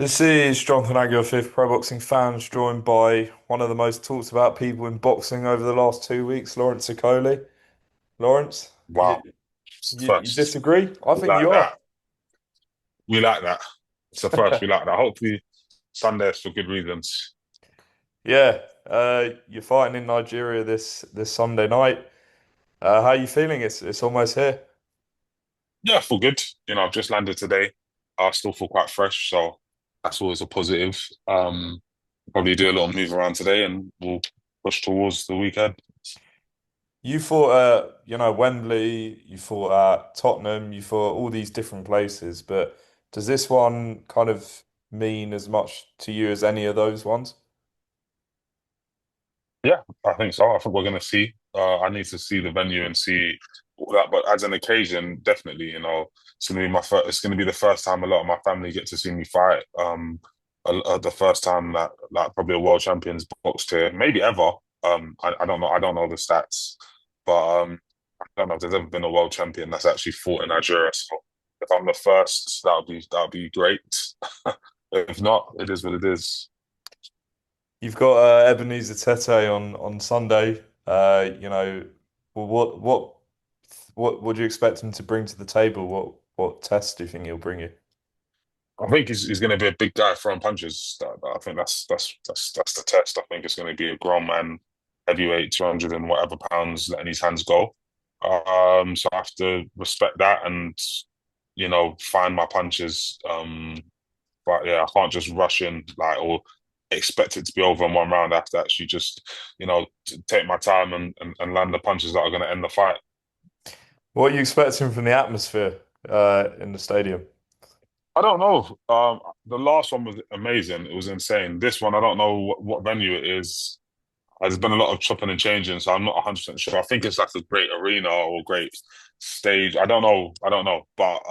This is Jonathan Aguilar, fifth pro boxing fans, joined by one of the most talked about people in boxing over the last 2 weeks, Lawrence Okolie. Lawrence, Wow. you First, disagree? I we think like you are. that. We like that. It's the first we like that. Hopefully, Sundays for good reasons. Yeah, you're fighting in Nigeria this Sunday night. How are you feeling? It's almost here. Yeah, I feel good. I've just landed today. I still feel quite fresh, so that's always a positive. Probably do a little move around today, and we'll push towards the weekend. You fought at Wembley, you fought at Tottenham, you fought all these different places, but does this one kind of mean as much to you as any of those ones? Yeah, I think so. I think we're gonna see. I need to see the venue and see all that. But as an occasion, definitely, it's gonna be my first. It's gonna be the first time a lot of my family get to see me fight. The first time that like probably a world champion's boxed here, maybe ever. I don't know. I don't know the stats, but I don't know if there's ever been a world champion that's actually fought in Nigeria. So if I'm the first, that would be great. If not, it is what it is. You've got Ebenezer Tete on Sunday. Well, what would you expect him to bring to the table? What test do you think he'll bring you? I think he's going to be a big guy throwing punches. I think that's the test. I think it's going to be a grown man, heavyweight, 200 and whatever pounds, letting his hands go. So I have to respect that and find my punches. But yeah, I can't just rush in like or expect it to be over in one round. I have to actually just take my time and land the punches that are going to end the fight. What are you expecting from the atmosphere in the stadium? I don't know. The last one was amazing. It was insane. This one, I don't know what venue it is. There's been a lot of chopping and changing, so I'm not 100% sure. I think it's like a great arena or great stage. I don't know. I don't know. But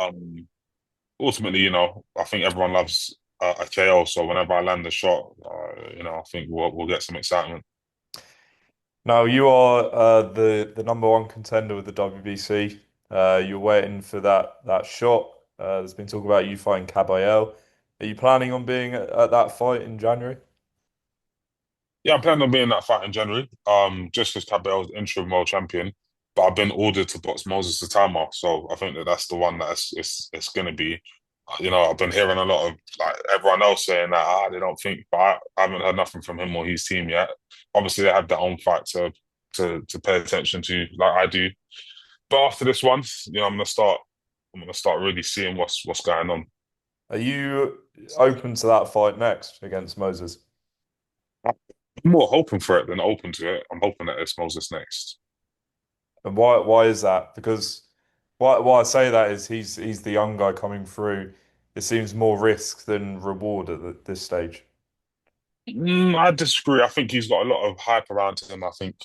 ultimately, I think everyone loves a KO. So whenever I land a shot, I think we'll get some excitement. Now you are the number one contender with the WBC. You're waiting for that shot. There's been talk about you fighting Caballero. Are you planning on being at that fight in January? Yeah, I'm planning on being in that fight in January. Just because Cabell's interim world champion, but I've been ordered to box Moses Itauma, so I think that's the one that's it's going to be. I've been hearing a lot of like everyone else saying that they don't think, but I haven't heard nothing from him or his team yet. Obviously, they have their own fight to pay attention to, like I do. But after this one, I'm gonna start. I'm gonna start really seeing what's going on. Are you open to that fight next against Moses? I'm more hoping for it than open to it. I'm hoping that it's Moses next. And why is that? Because why I say that is he's the young guy coming through. It seems more risk than reward at this stage. I disagree. I think he's got a lot of hype around him. I think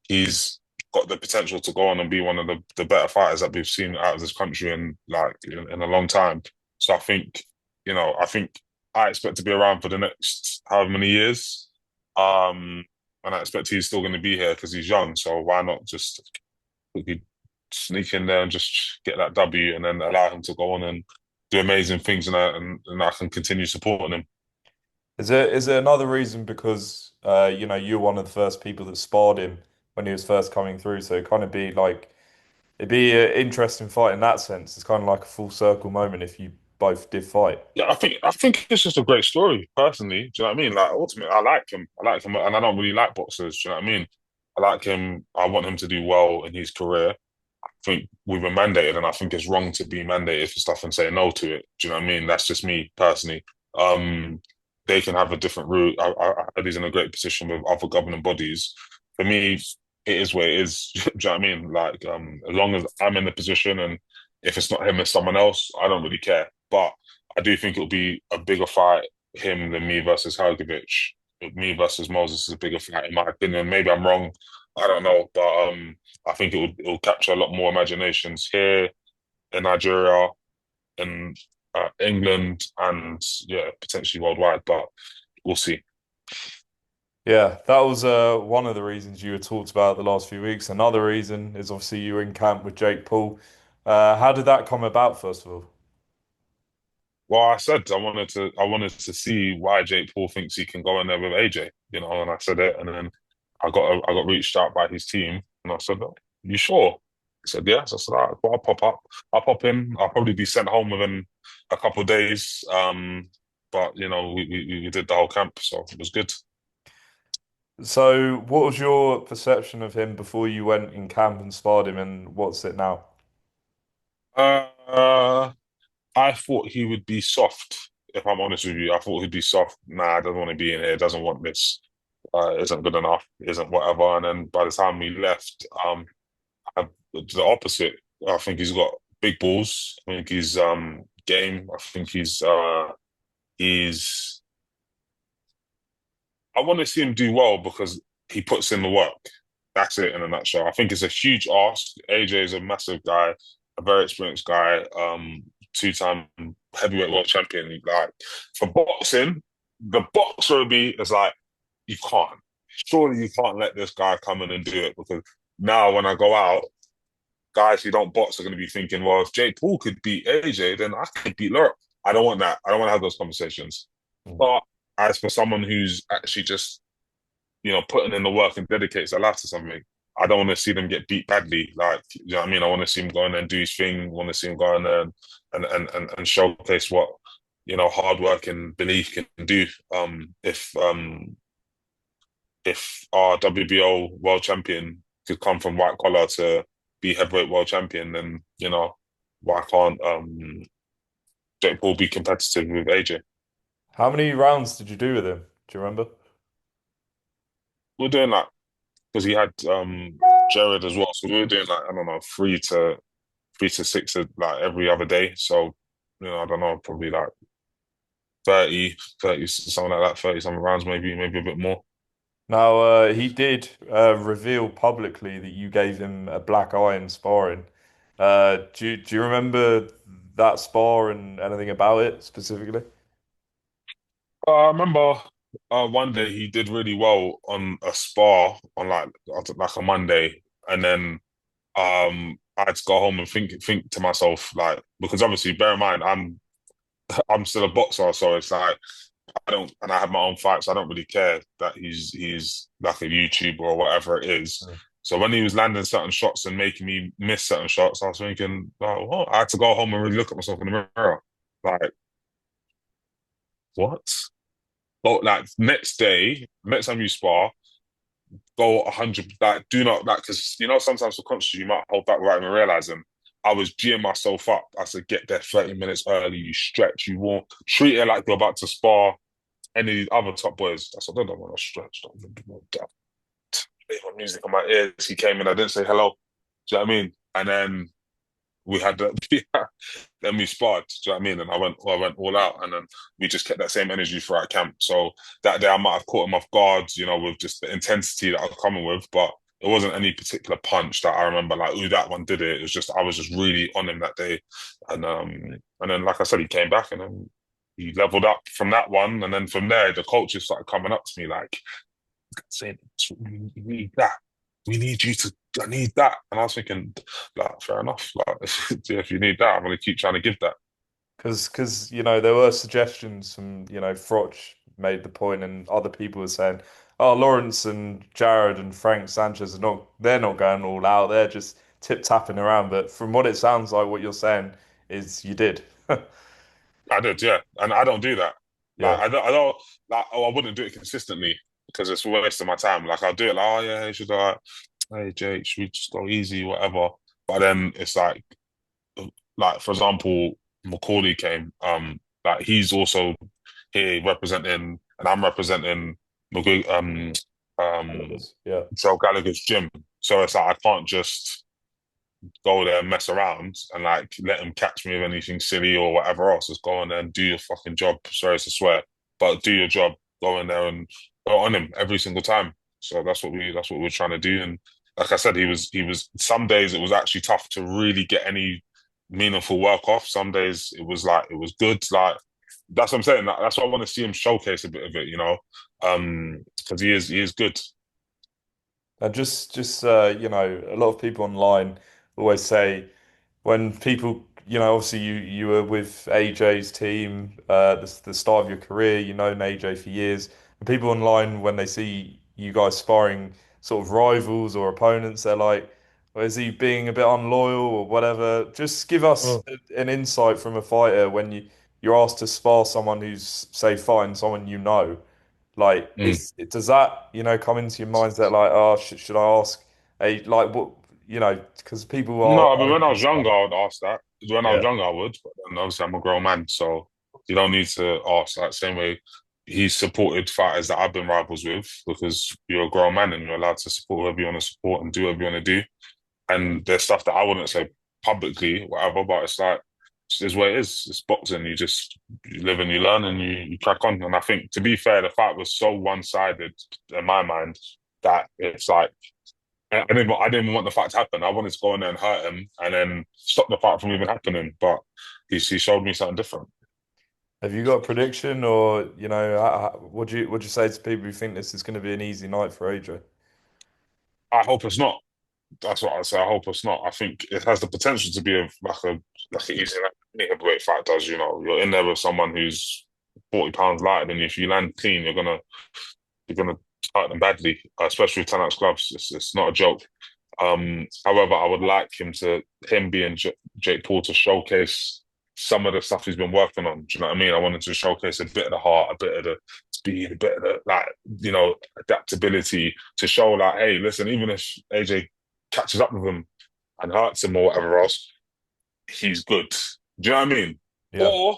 he's got the potential to go on and be one of the better fighters that we've seen out of this country in a long time. So I think I expect to be around for the next however many years. Um, and I expect he's still going to be here because he's young. So why not just quickly sneak in there and just get that W and then allow him to go on and do amazing things and I can continue supporting him. Is there another reason because you're one of the first people that sparred him when he was first coming through, so it'd kind of be like it'd be an interesting fight in that sense. It's kind of like a full circle moment if you both did fight. Yeah, I think it's just a great story, personally. Do you know what I mean? Like ultimately, I like him. I like him, and I don't really like boxers. Do you know what I mean? I like him. I want him to do well in his career. I think we've been mandated, and I think it's wrong to be mandated for stuff and say no to it. Do you know what I mean? That's just me personally. Um, they can have a different route. I heard he's in a great position with other governing bodies. For me, it is what it is. Do you know what I mean? Like, as long as I'm in the position, and if it's not him, it's someone else, I don't really care. But I do think it'll be a bigger fight, him than me versus Hergovic. Me versus Moses is a bigger fight, in my opinion. Maybe I'm wrong. I don't know, but I think it will capture a lot more imaginations here in Nigeria, in England, and yeah, potentially worldwide. But we'll see. Yeah, that was one of the reasons you were talked about the last few weeks. Another reason is obviously you were in camp with Jake Paul. How did that come about, first of all? Well, I said I wanted to see why Jake Paul thinks he can go in there with AJ, and I said it, and then I got reached out by his team, and I said, "Oh, you sure?" He said, yes. I said, all right, well, I'll pop up. I'll pop in. I'll probably be sent home within a couple of days. But we did the whole camp, so it was good. So, what was your perception of him before you went in camp and sparred him, and what's it now? Uh, I thought he would be soft, if I'm honest with you. I thought he'd be soft. Nah, doesn't want to be in here, doesn't want this, isn't good enough, isn't whatever. And then by the time we left, the opposite. I think he's got big balls. I think he's game. I think he's I want to see him do well because he puts in the work. That's it in a nutshell. I think it's a huge ask. AJ is a massive guy, a very experienced guy, two-time heavyweight world champion. Like for boxing, the boxer would be is like you can't. Surely you can't let this guy come in and do it because now when I go out, guys who don't box are going to be thinking, well, if Jake Paul could beat AJ, then I could beat Lurk. I don't want that. I don't want to have those conversations. Mm. But as for someone who's actually just putting in the work and dedicates their life to something. I don't want to see them get beat badly. Like, you know what I mean? I want to see him go in there and do his thing. I want to see him go in there and showcase what, hard work and belief can do. If our WBO world champion could come from white collar to be heavyweight world champion, then, why can't Jake Paul be competitive with AJ? How many rounds did you do with him? Do you remember? We're doing that because he had Jared as well. So we were doing like, I don't know, three to six like every other day. So, I don't know, probably like 30, something like that, 30 something rounds, maybe a bit more. Now, he did reveal publicly that you gave him a black eye in sparring. Do you remember that spar and anything about it specifically? I remember one day he did really well on a spar on like a Monday, and then I had to go home and think to myself like because obviously bear in mind I'm still a boxer, so it's like I don't, and I have my own fights. I don't really care that he's like a YouTuber or whatever it is. Mm. So when he was landing certain shots and making me miss certain shots, I was thinking, oh, well, I had to go home and really look at myself in the mirror. Like, what? Oh, like next day, next time you spar, go 100. Like, do not like because sometimes subconsciously you might hold back without even realizing. I was geeing myself up. I said, get there 30 minutes early. You stretch, you walk, treat it like you're about to spar any of these other top boys. I said, I don't want to stretch. Don't want to play my music on my ears. He came in, I didn't say hello. Do you know what I mean? And then we had the then we sparred. Do you know what I mean? And I went all out, and then we just kept that same energy throughout camp. So that day I might have caught him off guard, with just the intensity that I was coming with, but it wasn't any particular punch that I remember like, ooh, that one did it. It was just I was just really on him that day, and then like I said, he came back, and then he leveled up from that one, and then from there the coaches started coming up to me like saying, "We need that. We need you to. I need that." And I was thinking, like, fair enough. Like, if you need that, I'm gonna keep trying to give that. Because there were suggestions from Froch made the point, and other people were saying, "Oh, Lawrence and Jared and Frank Sanchez are they're not going all out. They're just tip tapping around." But from what it sounds like, what you're saying is you did. I did, yeah, and I don't do that. Like, Yeah. I don't like. Oh, I wouldn't do it consistently because it's a waste of my time. Like, I'll do it like, oh yeah, you should like, hey Jake, should we just go easy, whatever. But then it's like for example, Okolie came. Like he's also here representing, and I'm representing um, Yeah. Joe Gallagher's gym. So it's like I can't just go there and mess around and like let him catch me with anything silly or whatever else. Just go in there and do your fucking job. Sorry to swear, but do your job. Go in there and go on him every single time. So that's what we're trying to do. And like I said, he was. Some days it was actually tough to really get any meaningful work off. Some days it was like it was good. Like that's what I'm saying. That's why I want to see him showcase a bit of it. Because he is good. And just a lot of people online always say when people obviously you were with AJ's team, the start of your career. You known AJ for years, and people online when they see you guys sparring sort of rivals or opponents, they're like, well, is he being a bit unloyal or whatever? Just give us Mm. an insight from a fighter when you're asked to spar someone who's, say, fighting someone you know. Like, Mm. does that, come into your minds that like, oh, should I ask a like what, because people No, I mean are when I open was to stuff. younger, I would ask that. When I was Yeah. younger, I would, but then obviously I'm a grown man, so you don't need to ask. Like same way he's supported fighters that I've been rivals with because you're a grown man and you're allowed to support whoever you want to support and do whatever you want to do. And there's stuff that I wouldn't say publicly, whatever, but it's like it's just what it is. It's boxing. You live and you learn and you crack on. And I think to be fair, the fight was so one-sided in my mind that it's like I didn't even want the fight to happen. I wanted to go in there and hurt him and then stop the fight from even happening. But he showed me something different. Have you got a prediction, or would you say to people who think this is going to be an easy night for AJ? I hope it's not. That's what I say. I hope it's not. I think it has the potential to be like an easy like any heavyweight fight does. You're in there with someone who's 40 pounds lighter than you. If you land clean, you're gonna hurt them badly, especially with 10 ounce gloves. It's not a joke. However, I would like him being Jake Paul to showcase some of the stuff he's been working on. Do you know what I mean? I wanted to showcase a bit of the heart, a bit of the speed, a bit of the adaptability to show like, hey, listen, even if AJ catches up with him and hurts him or whatever else, he's good. Do you know what I mean? Yeah. Or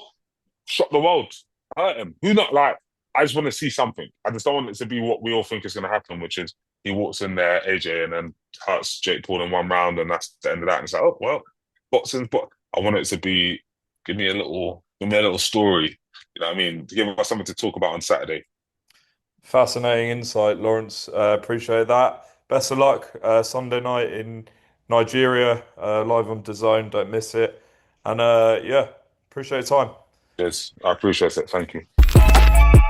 shock the world, hurt him. Who not like? I just want to see something. I just don't want it to be what we all think is going to happen, which is he walks in there, AJ, and then hurts Jake Paul in one round, and that's the end of that. And it's like, oh well, boxing. But I want it to be give me a little story. You know what I mean? To give us something to talk about on Saturday. Fascinating insight, Lawrence. Appreciate that. Best of luck Sunday night in Nigeria, live on DAZN. Don't miss it. And yeah, appreciate your time. Yes, I appreciate it. Thank you.